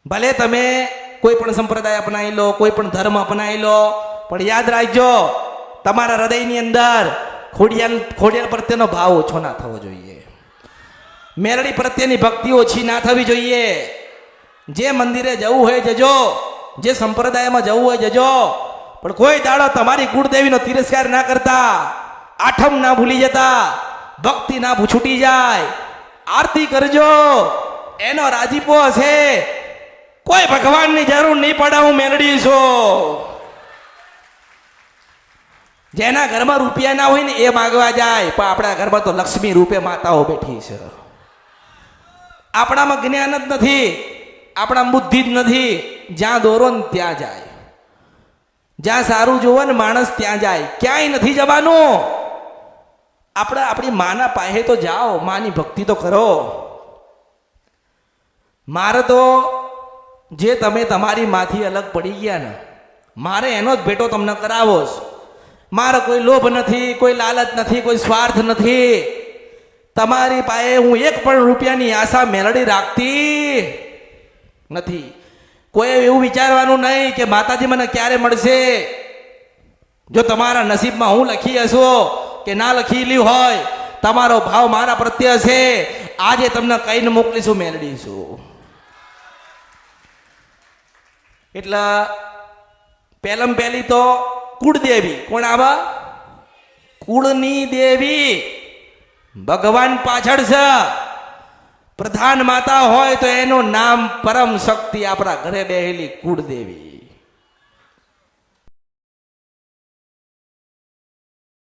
ભલે તમે કોઈ પણ સંપ્રદાય અપનાવી લો, કોઈ પણ ધર્મ અપનાવી લો, પણ યાદ રાખજો તમારા હૃદયની અંદર ખોડિયાર પ્રત્યેનો ભાવ ઓછો ના થવો જોઈએ. મેરડી પ્રત્યેની ભક્તિ ઓછી ના થવી જોઈએ. જે મંદિરે જવું હોય જજો, જે સંપ્રદાયમાં જવું હોય જજો, પણ કોઈ દાડો તમારી કુળદેવીનો તિરસ્કાર ના કરતા, આઠમ ના ભૂલી જતા, ભક્તિ ના છૂટી જાય. આરતી કરજો, એનો રાજીપો હશે. કોઈ ભગવાનની જરૂર નહીં પડે, હું મેરડી છું. જેના ઘરમાં રૂપિયા ના હોય ને એ માગવા જાય, પણ આપણા ઘરમાં તો લક્ષ્મી રૂપે માતાઓ બેઠી છે. આપણામાં જ્ઞાન જ નથી, આપણા બુદ્ધિ જ નથી. જ્યાં દોરો ને ત્યાં જાય, જ્યાં સારું જોવો ને માણસ ત્યાં જાય, ક્યાંય નથી જવાનું. આપણે આપણી માના પાસે તો જાઓ, માની ભક્તિ તો કરો. મારે તો જે તમે તમારી માથી અલગ પડી ગયા ને, મારે એનો જ ભેટો તમને કરાવો છે. મારે કોઈ લોભ નથી, કોઈ લાલચ નથી, કોઈ સ્વાર્થ નથી. તમારી પાસે હું એક પણ રૂપિયાની આશા મેળવી રાખતી નથી. કોઈ એવું વિચારવાનું નહીં કે માતાજી મને ક્યારે મળશે. જો તમારા નસીબમાં હું લખી હશો કે ના લખેલી હોય, તમારો ભાવ મારા પ્રત્યે હશે, આજે તમને કહીને મોકલીશું, મેળવીશું. એટલે પહેલમ પહેલી તો કુળદેવી કોણ આવા? કુળની દેવી ભગવાન પાછળ છે. પ્રધાન માતા હોય તો એનું નામ પરમ શક્તિ, આપણા ઘરે બેહેલી કુળદેવી.